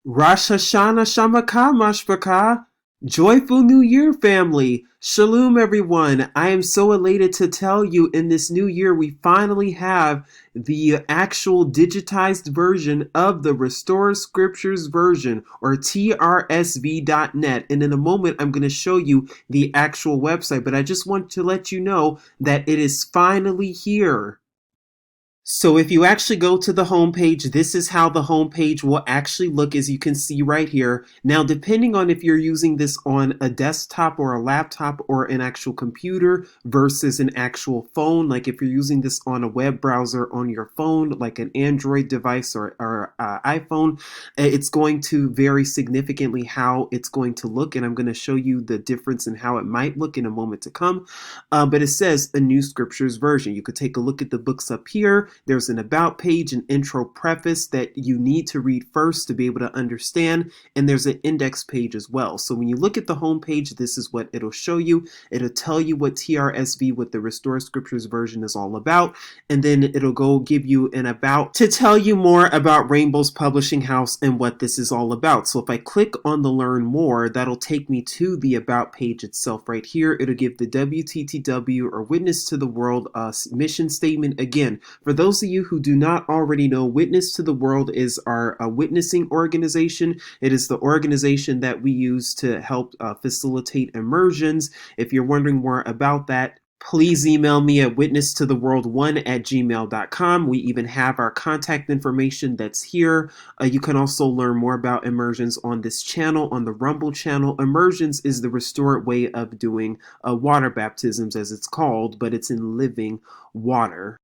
Rosh Hashanah Shamaka Mashpaka. Joyful New Year, family. Shalom, everyone. I am so elated to tell you in this new year we finally have the actual digitized version of the Restored Scriptures version, or TRSV.net. And in a moment, I'm going to show you the actual website, but I just want to let you know that it is finally here. So if you actually go to the homepage, this is how the homepage will actually look, as you can see right here. Now, depending on if you're using this on a desktop or a laptop or an actual computer versus an actual phone, like if you're using this on a web browser on your phone, like an Android device or iPhone, it's going to vary significantly how it's going to look. And I'm going to show you the difference in how it might look in a moment to come. But it says a new scriptures version. You could take a look at the books up here. There's an about page, an intro preface that you need to read first to be able to understand, and there's an index page as well. So when you look at the home page, this is what it'll show you. It'll tell you what TRSV, what the Restored Scriptures version is all about, and then it'll go give you an about to tell you more about Rainbow's Publishing House and what this is all about. So if I click on the Learn More, that'll take me to the about page itself right here. It'll give the WTTW, or Witness to the World, mission statement. Again, for those of you who do not already know, Witness to the World is our witnessing organization. It is the organization that we use to help facilitate immersions. If you're wondering more about that, please email me at witnesstotheworld1@gmail.com. We even have our contact information that's here. You can also learn more about immersions on this channel, on the Rumble channel. Immersions is the restored way of doing water baptisms, as it's called, but it's in living water.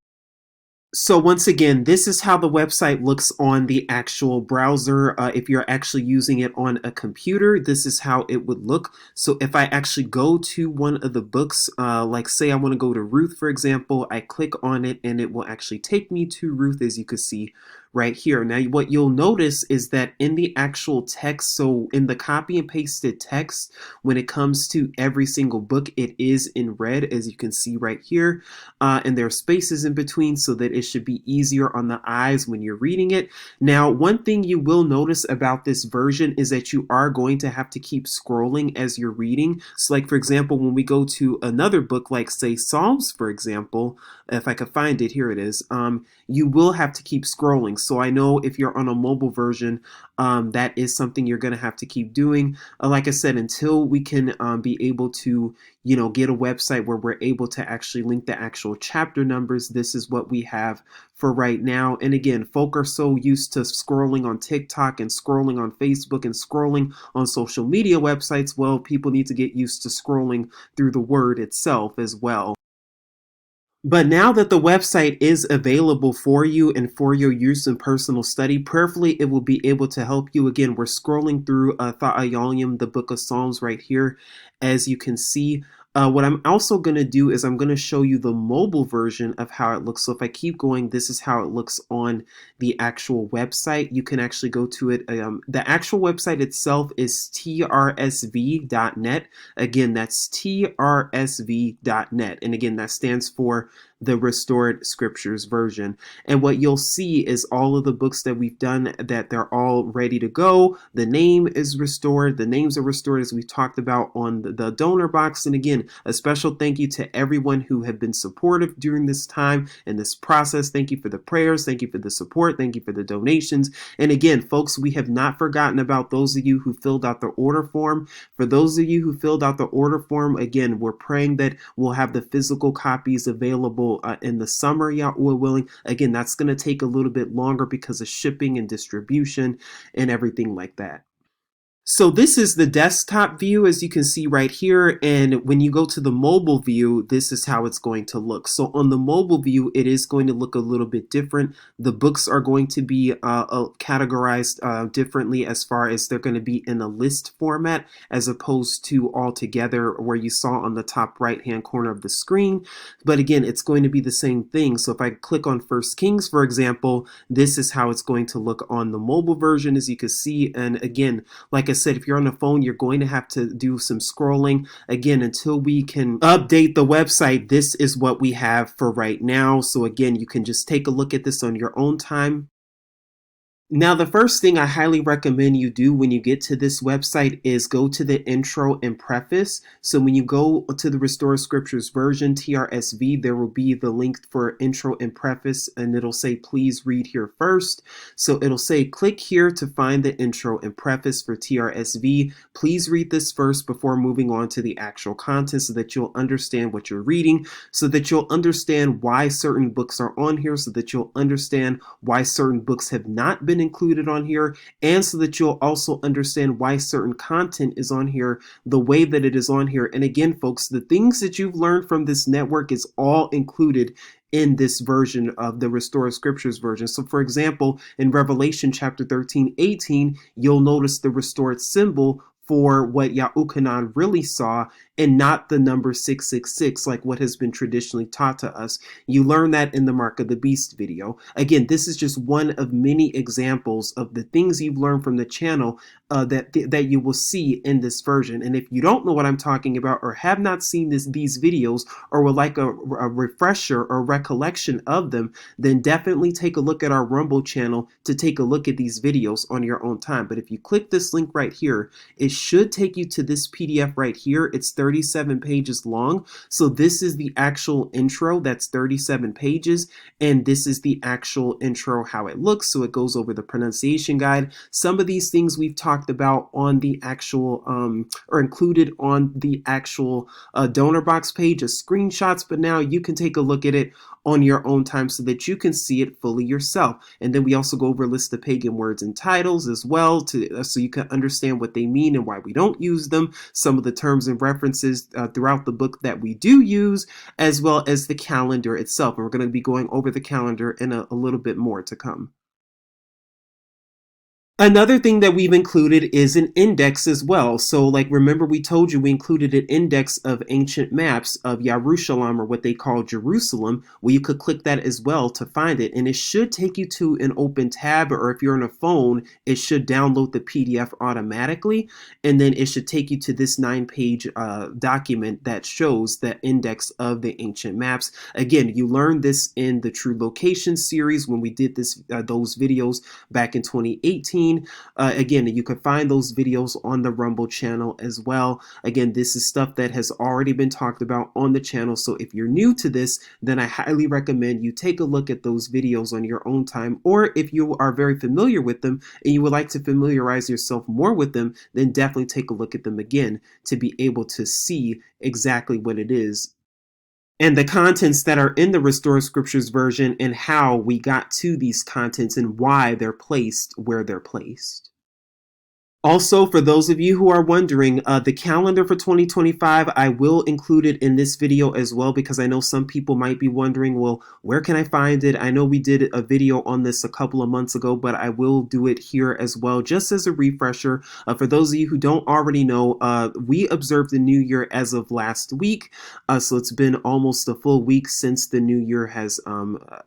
So once again, this is how the website looks on the actual browser. If you're actually using it on a computer, this is how it would look. So if I actually go to one of the books, like say I want to go to Ruth, for example, I click on it and it will actually take me to Ruth, as you can see right here. Now, what you'll notice is that in the actual text, so in the copy and pasted text, when it comes to every single book, it is in red, as you can see right here. And there are spaces in between so that it should be easier on the eyes when you're reading it. Now, one thing you will notice about this version is that you are going to have to keep scrolling as you're reading. So like, for example, when we go to another book, like say Psalms, for example, if I could find it, here it is, you will have to keep scrolling. So I know if you're on a mobile version, that is something you're going to have to keep doing. Like I said, until we can be able to, get a website where we're able to actually link the actual chapter numbers, this is what we have for right now. And again, folk are so used to scrolling on TikTok and scrolling on Facebook and scrolling on social media websites. Well, people need to get used to scrolling through the word itself as well. But now that the website is available for you and for your use in personal study, prayerfully it will be able to help you. Again, we're scrolling through Tha'ayolium, the book of Psalms right here, as you can see. What I'm also going to do is I'm going to show you the mobile version of how it looks. So if I keep going, this is how it looks on the actual website. You can actually go to it. The actual website itself is trsv.net. Again, that's trsv.net. And again, that stands for the Restored Scriptures version. And what you'll see is all of the books that we've done, that they're all ready to go. The name is restored. The names are restored, as we talked about on the donor box. And again, a special thank you to everyone who have been supportive during this time and this process. Thank you for the prayers. Thank you for the support. Thank you for the donations. And again, folks, we have not forgotten about those of you who filled out the order form. For those of you who filled out the order form, again, we're praying that we'll have the physical copies available in the summer, Yahuwah willing. Again, that's going to take a little bit longer because of shipping and distribution and everything like that. So this is the desktop view, as you can see right here, and when you go to the mobile view, this is how it's going to look. So on the mobile view, it is going to look a little bit different. The books are going to be categorized differently, as far as they're going to be in a list format as opposed to all together where you saw on the top right hand corner of the screen. But again, it's going to be the same thing. So if I click on First Kings, for example, this is how it's going to look on the mobile version, as you can see. And again, like I said, if you're on the phone, you're going to have to do some scrolling. Again, until we can update the website, this is what we have for right now. So again, you can just take a look at this on your own time. Now, the first thing I highly recommend you do when you get to this website is go to the intro and preface. So when you go to the Restored Scriptures version, TRSV, there will be the link for intro and preface, and it'll say, please read here first. So it'll say, click here to find the intro and preface for TRSV. Please read this first before moving on to the actual content so that you'll understand what you're reading, so that you'll understand why certain books are on here, so that you'll understand why certain books have not been included on here, and so that you'll also understand why certain content is on here the way that it is on here. And again, folks, the things that you've learned from this network is all included in this version of the Restored Scriptures version. So for example, in Revelation chapter 13:18, you'll notice the restored symbol for what Yahudyth really saw, and not the number 666 like what has been traditionally taught to us. You learn that in the Mark of the Beast video. Again, this is just one of many examples of the things you've learned from the channel that you will see in this version. And if you don't know what I'm talking about, or have not seen these videos, or would like a refresher or recollection of them, then definitely take a look at our Rumble channel to take a look at these videos on your own time. But if you click this link right here, it should take you to this PDF right here. It's 37 pages long. So this is the actual intro that's 37 pages, and this is the actual intro, how it looks. So it goes over the pronunciation guide. Some of these things we've talked about on the actual or included on the actual donor box page as screenshots, but now you can take a look at it on your own time so that you can see it fully yourself. And then we also go over a list of pagan words and titles as well, so you can understand what they mean and why we don't use them, some of the terms and references throughout the book that we do use, as well as the calendar itself. And we're going to be going over the calendar in a little bit more to come. Another thing that we've included is an index as well. So like, remember we told you we included an index of ancient maps of Yerushalayim, or what they call Jerusalem. Well, you could click that as well to find it. And it should take you to an open tab, or if you're on a phone, it should download the PDF automatically. And then it should take you to this 9-page document that shows the index of the ancient maps. Again, you learned this in the True Location series when we did those videos back in 2018. Again, you can find those videos on the Rumble channel as well. Again, this is stuff that has already been talked about on the channel. So if you're new to this, then I highly recommend you take a look at those videos on your own time. Or if you are very familiar with them and you would like to familiarize yourself more with them, then definitely take a look at them again to be able to see exactly what it is and the contents that are in the Restored Scriptures version, and how we got to these contents and why they're placed where they're placed. Also, for those of you who are wondering, the calendar for 2025, I will include it in this video as well, because I know some people might be wondering, well, where can I find it? I know we did a video on this a couple of months ago, but I will do it here as well, just as a refresher. For those of you who don't already know, we observed the New Year as of last week. So it's been almost a full week since the New Year has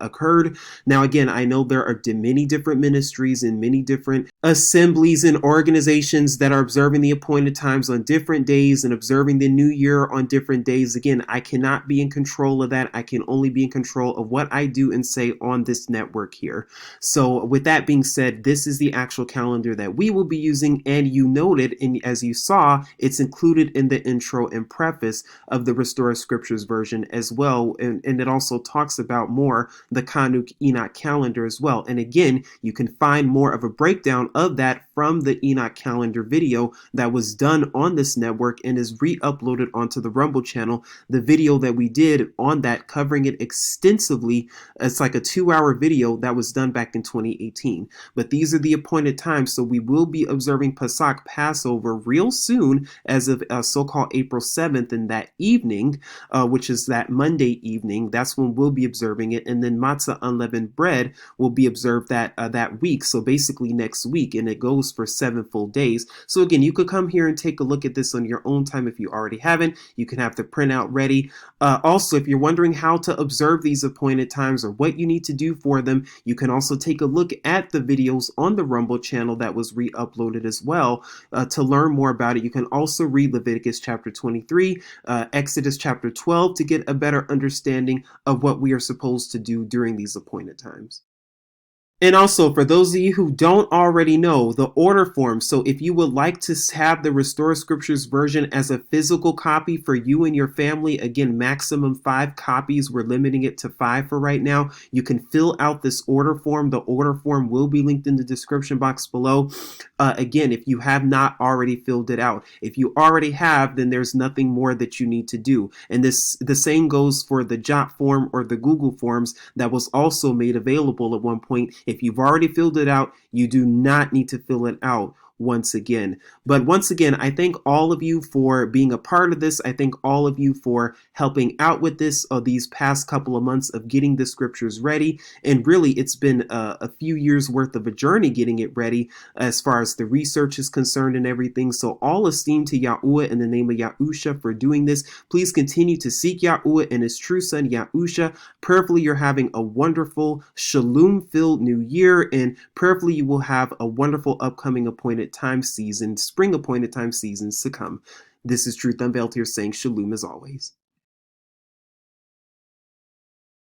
occurred. Now, again, I know there are many different ministries and many different assemblies and organizations that are observing the appointed times on different days and observing the new year on different days. Again, I cannot be in control of that. I can only be in control of what I do and say on this network here. So with that being said, this is the actual calendar that we will be using, and you noted, and as you saw, it's included in the intro and preface of the Restored Scriptures version as well, and it also talks about more the Kanuk Enoch calendar as well. And again, you can find more of a breakdown of that from the Enoch calendar video that was done on this network and is re-uploaded onto the Rumble channel. The video that we did on that, covering it extensively, it's like a 2-hour video that was done back in 2018. But these are the appointed times, so we will be observing Pesach, Passover, real soon, as of so-called April 7th in that evening, which is that Monday evening. That's when we'll be observing it. And then Matzah, unleavened bread, will be observed that week, so basically next week, and it goes for 7 full days. So again, you could come here and take a look at this on your own time if you already haven't. You can have the printout ready. Also, if you're wondering how to observe these appointed times or what you need to do for them, you can also take a look at the videos on the Rumble channel that was re-uploaded as well to learn more about it. You can also read Leviticus chapter 23, Exodus chapter 12 to get a better understanding of what we are supposed to do during these appointed times. And also, for those of you who don't already know, the order form. So, if you would like to have the Restore Scriptures version as a physical copy for you and your family, again, maximum 5 copies. We're limiting it to 5 for right now. You can fill out this order form. The order form will be linked in the description box below. Again, if you have not already filled it out, if you already have, then there's nothing more that you need to do. And the same goes for the Jot form or the Google Forms that was also made available at one point. If you've already filled it out, you do not need to fill it out once again. But once again, I thank all of you for being a part of this. I thank all of you for helping out with this these past couple of months of getting the scriptures ready. And really, it's been a few years worth of a journey getting it ready as far as the research is concerned and everything. So all esteem to Yahuwah in the name of Yahusha for doing this. Please continue to seek Yahuwah and his true son, Yahusha. Prayerfully, you're having a wonderful, shalom-filled new year, and prayerfully, you will have a wonderful upcoming appointed time season, spring appointed time seasons to come. This is Truth Unveiled here saying shalom as always.